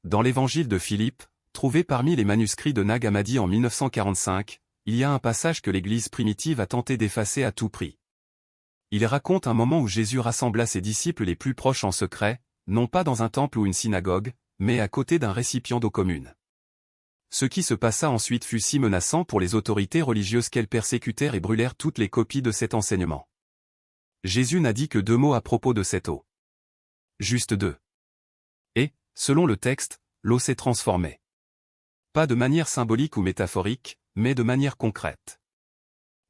Dans l'évangile de Philippe, trouvé parmi les manuscrits de Nag Hammadi en 1945, il y a un passage que l'Église primitive a tenté d'effacer à tout prix. Il raconte un moment où Jésus rassembla ses disciples les plus proches en secret, non pas dans un temple ou une synagogue, mais à côté d'un récipient d'eau commune. Ce qui se passa ensuite fut si menaçant pour les autorités religieuses qu'elles persécutèrent et brûlèrent toutes les copies de cet enseignement. Jésus n'a dit que 2 mots à propos de cette eau. Juste 2. Et, selon le texte, l'eau s'est transformée. Pas de manière symbolique ou métaphorique, mais de manière concrète.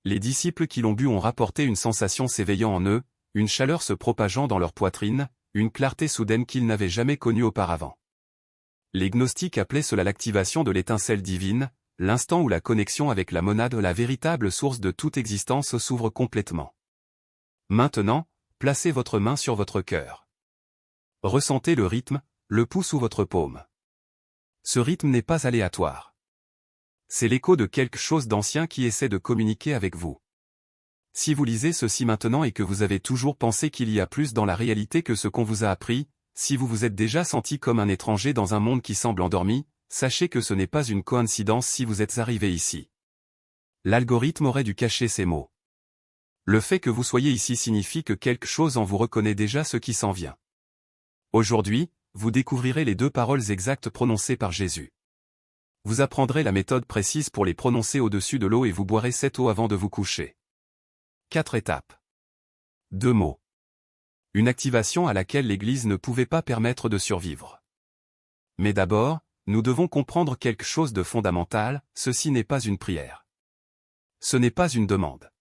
Les disciples qui l'ont bu ont rapporté une sensation s'éveillant en eux, une chaleur se propageant dans leur poitrine, une clarté soudaine qu'ils n'avaient jamais connue auparavant. Les gnostiques appelaient cela l'activation de l'étincelle divine, l'instant où la connexion avec la monade, la véritable source de toute existence, s'ouvre complètement. Maintenant, placez votre main sur votre cœur. Ressentez le rythme, le pouls sous votre paume. Ce rythme n'est pas aléatoire. C'est l'écho de quelque chose d'ancien qui essaie de communiquer avec vous. Si vous lisez ceci maintenant et que vous avez toujours pensé qu'il y a plus dans la réalité que ce qu'on vous a appris, si vous vous êtes déjà senti comme un étranger dans un monde qui semble endormi, sachez que ce n'est pas une coïncidence si vous êtes arrivé ici. L'algorithme aurait dû cacher ces mots. Le fait que vous soyez ici signifie que quelque chose en vous reconnaît déjà ce qui s'en vient. Aujourd'hui, vous découvrirez les 2 paroles exactes prononcées par Jésus. Vous apprendrez la méthode précise pour les prononcer au-dessus de l'eau et vous boirez cette eau avant de vous coucher. 4 étapes. 2 mots. Une activation à laquelle l'Église ne pouvait pas permettre de survivre. Mais d'abord, nous devons comprendre quelque chose de fondamental, ceci n'est pas une prière. Ce n'est pas une demande.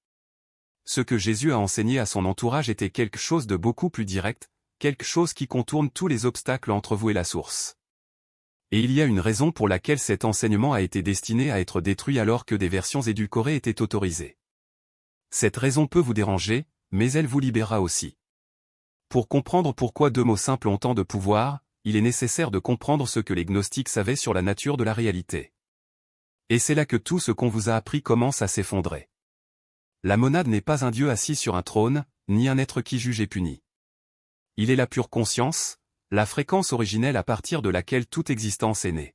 Ce que Jésus a enseigné à son entourage était quelque chose de beaucoup plus direct, quelque chose qui contourne tous les obstacles entre vous et la source. Et il y a une raison pour laquelle cet enseignement a été destiné à être détruit alors que des versions édulcorées étaient autorisées. Cette raison peut vous déranger, mais elle vous libérera aussi. Pour comprendre pourquoi 2 mots simples ont tant de pouvoir, il est nécessaire de comprendre ce que les gnostiques savaient sur la nature de la réalité. Et c'est là que tout ce qu'on vous a appris commence à s'effondrer. La monade n'est pas un dieu assis sur un trône, ni un être qui juge et punit. Il est la pure conscience, la fréquence originelle à partir de laquelle toute existence est née.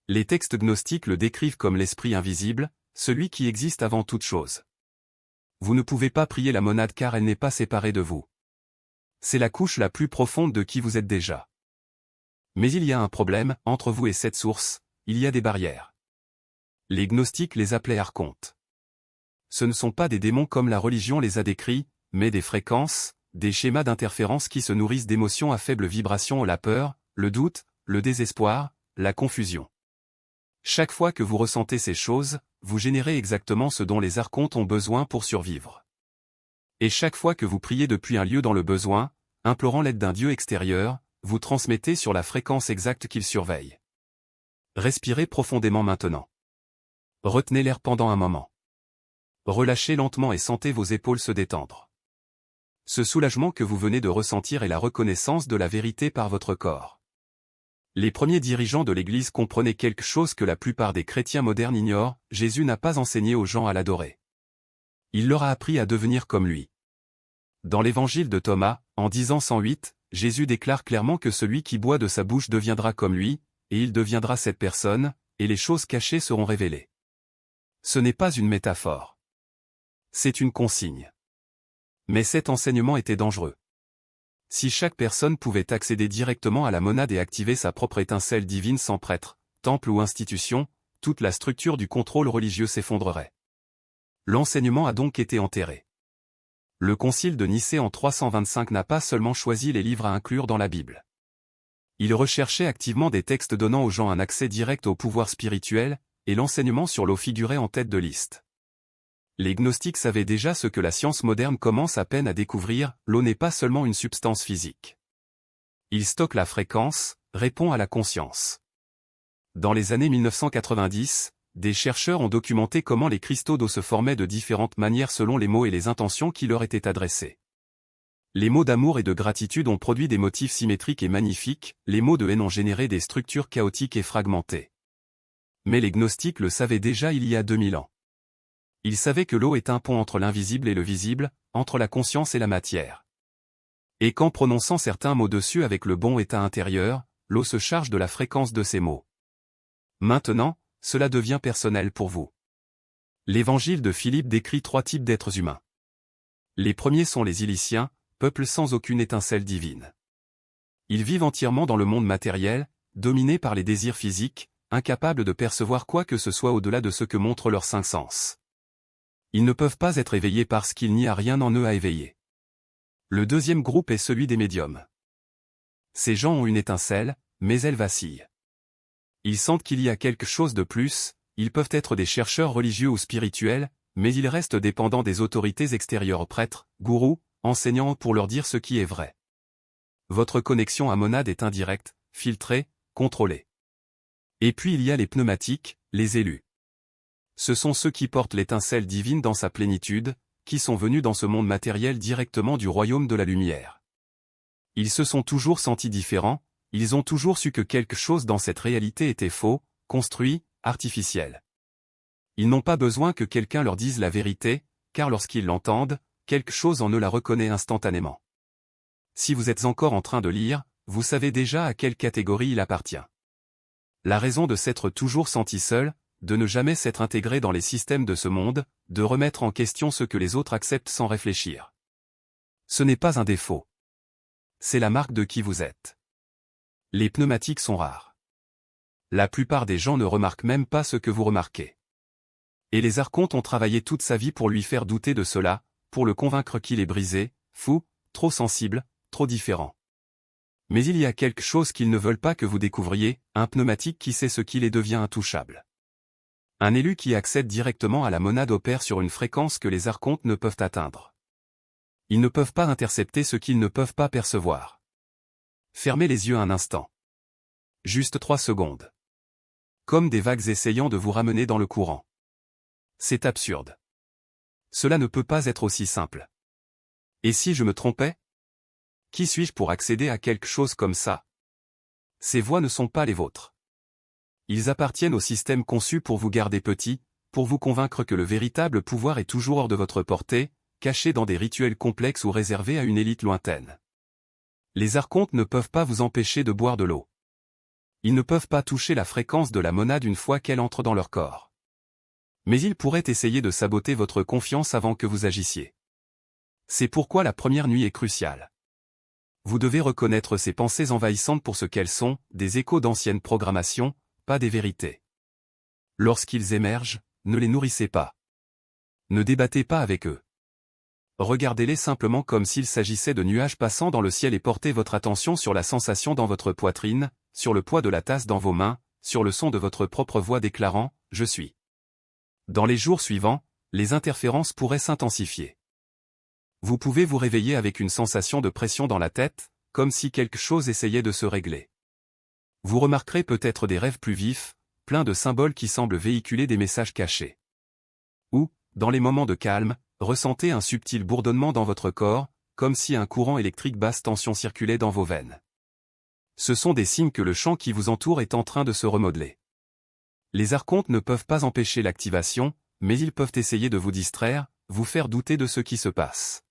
Les textes gnostiques le décrivent comme l'esprit invisible, celui qui existe avant toute chose. Vous ne pouvez pas prier la monade car elle n'est pas séparée de vous. C'est la couche la plus profonde de qui vous êtes déjà. Mais il y a un problème, entre vous et cette source, il y a des barrières. Les gnostiques les appelaient archontes. Ce ne sont pas des démons comme la religion les a décrits, mais des fréquences, des schémas d'interférence qui se nourrissent d'émotions à faible vibration, la peur, le doute, le désespoir, la confusion. Chaque fois que vous ressentez ces choses, vous générez exactement ce dont les archontes ont besoin pour survivre. Et chaque fois que vous priez depuis un lieu dans le besoin, implorant l'aide d'un Dieu extérieur, vous transmettez sur la fréquence exacte qu'il surveille. Respirez profondément maintenant. Retenez l'air pendant un moment. Relâchez lentement et sentez vos épaules se détendre. Ce soulagement que vous venez de ressentir est la reconnaissance de la vérité par votre corps. Les premiers dirigeants de l'Église comprenaient quelque chose que la plupart des chrétiens modernes ignorent, Jésus n'a pas enseigné aux gens à l'adorer. Il leur a appris à devenir comme lui. Dans l'évangile de Thomas, en disant 108, Jésus déclare clairement que celui qui boit de sa bouche deviendra comme lui, et il deviendra cette personne, et les choses cachées seront révélées. Ce n'est pas une métaphore. C'est une consigne. Mais cet enseignement était dangereux. Si chaque personne pouvait accéder directement à la monade et activer sa propre étincelle divine sans prêtre, temple ou institution, toute la structure du contrôle religieux s'effondrerait. L'enseignement a donc été enterré. Le concile de Nicée en 325 n'a pas seulement choisi les livres à inclure dans la Bible. Il recherchait activement des textes donnant aux gens un accès direct au pouvoir spirituel, et l'enseignement sur l'eau figurait en tête de liste. Les gnostiques savaient déjà ce que la science moderne commence à peine à découvrir, l'eau n'est pas seulement une substance physique. Il stocke la fréquence, répond à la conscience. Dans les années 1990, des chercheurs ont documenté comment les cristaux d'eau se formaient de différentes manières selon les mots et les intentions qui leur étaient adressés. Les mots d'amour et de gratitude ont produit des motifs symétriques et magnifiques, les mots de haine ont généré des structures chaotiques et fragmentées. Mais les gnostiques le savaient déjà il y a 2000 ans. Ils savaient que l'eau est un pont entre l'invisible et le visible, entre la conscience et la matière. Et qu'en prononçant certains mots dessus avec le bon état intérieur, l'eau se charge de la fréquence de ces mots. Maintenant, cela devient personnel pour vous. L'évangile de Philippe décrit 3 types d'êtres humains. Les premiers sont les Iliciens, peuple sans aucune étincelle divine. Ils vivent entièrement dans le monde matériel, dominés par les désirs physiques, incapables de percevoir quoi que ce soit au-delà de ce que montrent leurs 5 sens. Ils ne peuvent pas être éveillés parce qu'il n'y a rien en eux à éveiller. Le deuxième groupe est celui des médiums. Ces gens ont une étincelle, mais elle vacille. Ils sentent qu'il y a quelque chose de plus, ils peuvent être des chercheurs religieux ou spirituels, mais ils restent dépendants des autorités extérieures, prêtres, gourous, enseignants pour leur dire ce qui est vrai. Votre connexion à monade est indirecte, filtrée, contrôlée. Et puis il y a les pneumatiques, les élus. Ce sont ceux qui portent l'étincelle divine dans sa plénitude, qui sont venus dans ce monde matériel directement du royaume de la lumière. Ils se sont toujours sentis différents, ils ont toujours su que quelque chose dans cette réalité était faux, construit, artificiel. Ils n'ont pas besoin que quelqu'un leur dise la vérité, car lorsqu'ils l'entendent, quelque chose en eux la reconnaît instantanément. Si vous êtes encore en train de lire, vous savez déjà à quelle catégorie il appartient. La raison de s'être toujours senti seul, de ne jamais s'être intégré dans les systèmes de ce monde, de remettre en question ce que les autres acceptent sans réfléchir. Ce n'est pas un défaut. C'est la marque de qui vous êtes. Les pneumatiques sont rares. La plupart des gens ne remarquent même pas ce que vous remarquez. Et les archontes ont travaillé toute sa vie pour lui faire douter de cela, pour le convaincre qu'il est brisé, fou, trop sensible, trop différent. Mais il y a quelque chose qu'ils ne veulent pas que vous découvriez, un pneumatique qui sait ce qu'il est devient intouchable. Un élu qui accède directement à la monade opère sur une fréquence que les archontes ne peuvent atteindre. Ils ne peuvent pas intercepter ce qu'ils ne peuvent pas percevoir. Fermez les yeux un instant. Juste 3 secondes. Comme des vagues essayant de vous ramener dans le courant. C'est absurde. Cela ne peut pas être aussi simple. Et si je me trompais? Qui suis-je pour accéder à quelque chose comme ça? Ces voix ne sont pas les vôtres. Ils appartiennent au système conçu pour vous garder petit, pour vous convaincre que le véritable pouvoir est toujours hors de votre portée, caché dans des rituels complexes ou réservés à une élite lointaine. Les archontes ne peuvent pas vous empêcher de boire de l'eau. Ils ne peuvent pas toucher la fréquence de la monade une fois qu'elle entre dans leur corps. Mais ils pourraient essayer de saboter votre confiance avant que vous agissiez. C'est pourquoi la première nuit est cruciale. Vous devez reconnaître ces pensées envahissantes pour ce qu'elles sont, des échos d'anciennes programmations, pas des vérités. Lorsqu'ils émergent, ne les nourrissez pas. Ne débattez pas avec eux. Regardez-les simplement comme s'il s'agissait de nuages passant dans le ciel et portez votre attention sur la sensation dans votre poitrine, sur le poids de la tasse dans vos mains, sur le son de votre propre voix déclarant « Je suis ». Dans les jours suivants, les interférences pourraient s'intensifier. Vous pouvez vous réveiller avec une sensation de pression dans la tête, comme si quelque chose essayait de se régler. Vous remarquerez peut-être des rêves plus vifs, pleins de symboles qui semblent véhiculer des messages cachés. Ou, dans les moments de calme, ressentez un subtil bourdonnement dans votre corps, comme si un courant électrique basse tension circulait dans vos veines. Ce sont des signes que le champ qui vous entoure est en train de se remodeler. Les archontes ne peuvent pas empêcher l'activation, mais ils peuvent essayer de vous distraire, vous faire douter de ce qui se passe.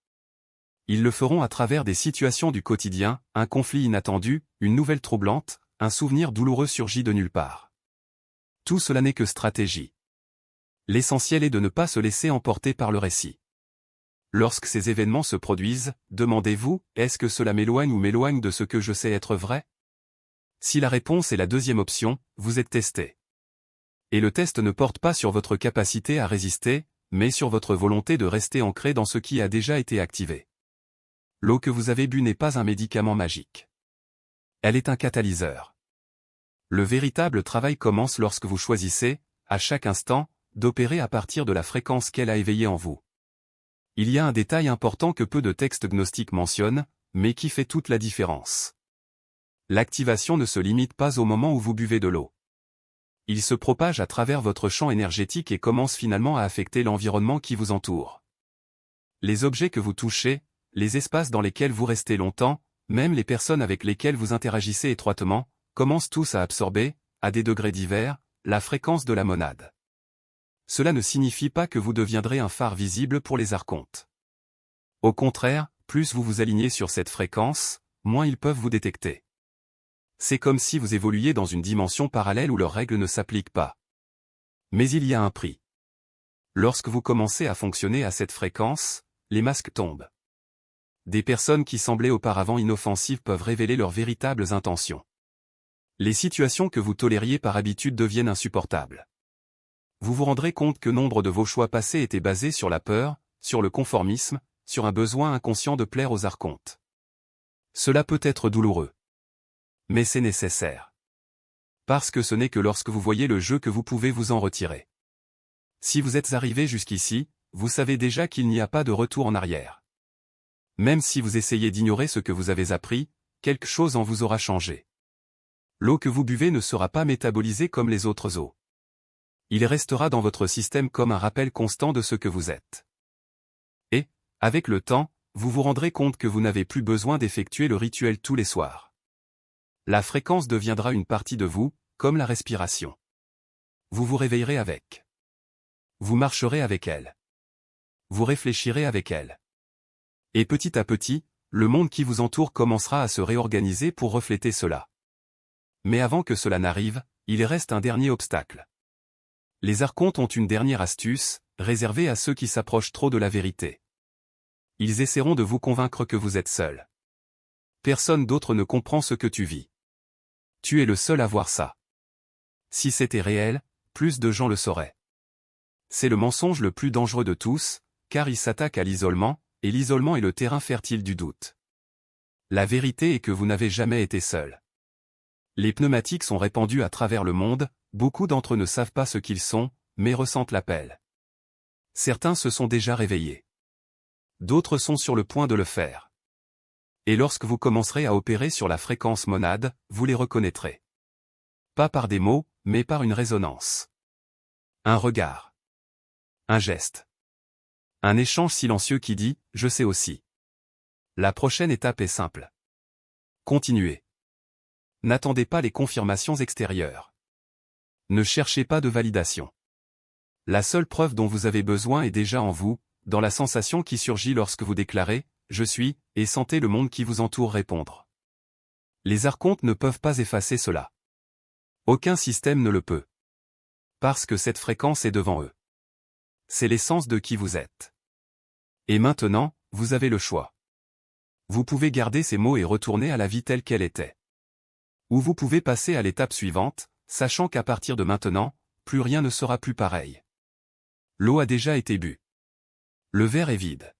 Ils le feront à travers des situations du quotidien, un conflit inattendu, une nouvelle troublante, un souvenir douloureux surgit de nulle part. Tout cela n'est que stratégie. L'essentiel est de ne pas se laisser emporter par le récit. Lorsque ces événements se produisent, demandez-vous, est-ce que cela m'éloigne ou m'éloigne de ce que je sais être vrai? Si la réponse est la deuxième option, vous êtes testé. Et le test ne porte pas sur votre capacité à résister, mais sur votre volonté de rester ancré dans ce qui a déjà été activé. L'eau que vous avez bue n'est pas un médicament magique. Elle est un catalyseur. Le véritable travail commence lorsque vous choisissez, à chaque instant, d'opérer à partir de la fréquence qu'elle a éveillée en vous. Il y a un détail important que peu de textes gnostiques mentionnent, mais qui fait toute la différence. L'activation ne se limite pas au moment où vous buvez de l'eau. Il se propage à travers votre champ énergétique et commence finalement à affecter l'environnement qui vous entoure. Les objets que vous touchez, les espaces dans lesquels vous restez longtemps, même les personnes avec lesquelles vous interagissez étroitement, commencent tous à absorber, à des degrés divers, la fréquence de la monade. Cela ne signifie pas que vous deviendrez un phare visible pour les archontes. Au contraire, plus vous vous alignez sur cette fréquence, moins ils peuvent vous détecter. C'est comme si vous évoluiez dans une dimension parallèle où leurs règles ne s'appliquent pas. Mais il y a un prix. Lorsque vous commencez à fonctionner à cette fréquence, les masques tombent. Des personnes qui semblaient auparavant inoffensives peuvent révéler leurs véritables intentions. Les situations que vous tolériez par habitude deviennent insupportables. Vous vous rendrez compte que nombre de vos choix passés étaient basés sur la peur, sur le conformisme, sur un besoin inconscient de plaire aux archontes. Cela peut être douloureux. Mais c'est nécessaire. Parce que ce n'est que lorsque vous voyez le jeu que vous pouvez vous en retirer. Si vous êtes arrivé jusqu'ici, vous savez déjà qu'il n'y a pas de retour en arrière. Même si vous essayez d'ignorer ce que vous avez appris, quelque chose en vous aura changé. L'eau que vous buvez ne sera pas métabolisée comme les autres eaux. Il restera dans votre système comme un rappel constant de ce que vous êtes. Et, avec le temps, vous vous rendrez compte que vous n'avez plus besoin d'effectuer le rituel tous les soirs. La fréquence deviendra une partie de vous, comme la respiration. Vous vous réveillerez avec. Vous marcherez avec elle. Vous réfléchirez avec elle. Et petit à petit, le monde qui vous entoure commencera à se réorganiser pour refléter cela. Mais avant que cela n'arrive, il reste un dernier obstacle. Les archontes ont une dernière astuce, réservée à ceux qui s'approchent trop de la vérité. Ils essaieront de vous convaincre que vous êtes seul. Personne d'autre ne comprend ce que tu vis. Tu es le seul à voir ça. Si c'était réel, plus de gens le sauraient. C'est le mensonge le plus dangereux de tous, car il s'attaque à l'isolement, et l'isolement est le terrain fertile du doute. La vérité est que vous n'avez jamais été seul. Les pneumatiques sont répandus à travers le monde, beaucoup d'entre eux ne savent pas ce qu'ils sont, mais ressentent l'appel. Certains se sont déjà réveillés. D'autres sont sur le point de le faire. Et lorsque vous commencerez à opérer sur la fréquence monade, vous les reconnaîtrez. Pas par des mots, mais par une résonance. Un regard. Un geste. Un échange silencieux qui dit « Je sais aussi ». La prochaine étape est simple. Continuez. N'attendez pas les confirmations extérieures. Ne cherchez pas de validation. La seule preuve dont vous avez besoin est déjà en vous, dans la sensation qui surgit lorsque vous déclarez « Je suis » et sentez le monde qui vous entoure répondre. Les archontes ne peuvent pas effacer cela. Aucun système ne le peut. Parce que cette fréquence est devant eux. C'est l'essence de qui vous êtes. Et maintenant, vous avez le choix. Vous pouvez garder ces mots et retourner à la vie telle qu'elle était. Ou vous pouvez passer à l'étape suivante, sachant qu'à partir de maintenant, plus rien ne sera plus pareil. L'eau a déjà été bue. Le verre est vide.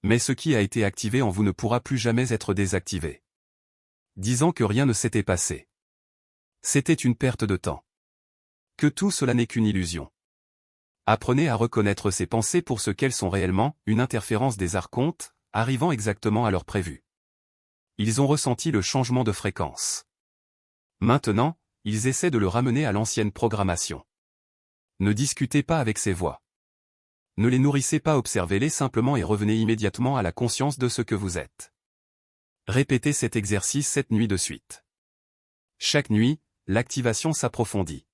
Mais ce qui a été activé en vous ne pourra plus jamais être désactivé. Disant que rien ne s'était passé. C'était une perte de temps. Que tout cela n'est qu'une illusion. Apprenez à reconnaître ces pensées pour ce qu'elles sont réellement, une interférence des archontes, arrivant exactement à l'heure prévue. Ils ont ressenti le changement de fréquence. Maintenant, ils essaient de le ramener à l'ancienne programmation. Ne discutez pas avec ces voix. Ne les nourrissez pas, observez-les simplement et revenez immédiatement à la conscience de ce que vous êtes. Répétez cet exercice 7 nuits de suite. Chaque nuit, l'activation s'approfondit.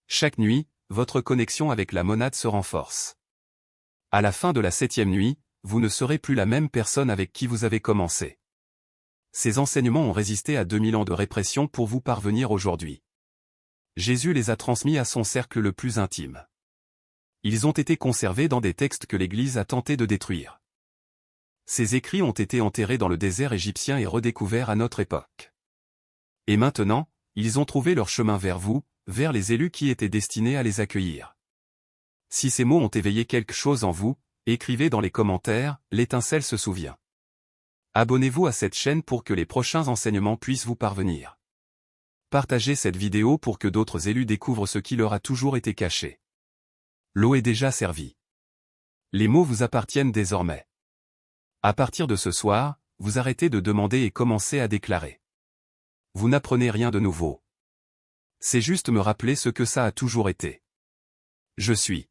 Chaque nuit, votre connexion avec la monade se renforce. À la fin de la 7e nuit, vous ne serez plus la même personne avec qui vous avez commencé. Ces enseignements ont résisté à 2000 ans de répression pour vous parvenir aujourd'hui. Jésus les a transmis à son cercle le plus intime. Ils ont été conservés dans des textes que l'Église a tenté de détruire. Ces écrits ont été enterrés dans le désert égyptien et redécouverts à notre époque. Et maintenant, ils ont trouvé leur chemin vers vous, vers les élus qui étaient destinés à les accueillir. Si ces mots ont éveillé quelque chose en vous, écrivez dans les commentaires, l'étincelle se souvient. Abonnez-vous à cette chaîne pour que les prochains enseignements puissent vous parvenir. Partagez cette vidéo pour que d'autres élus découvrent ce qui leur a toujours été caché. L'eau est déjà servie. Les mots vous appartiennent désormais. À partir de ce soir, vous arrêtez de demander et commencez à déclarer. Vous n'apprenez rien de nouveau. C'est juste me rappeler ce que ça a toujours été. Je suis.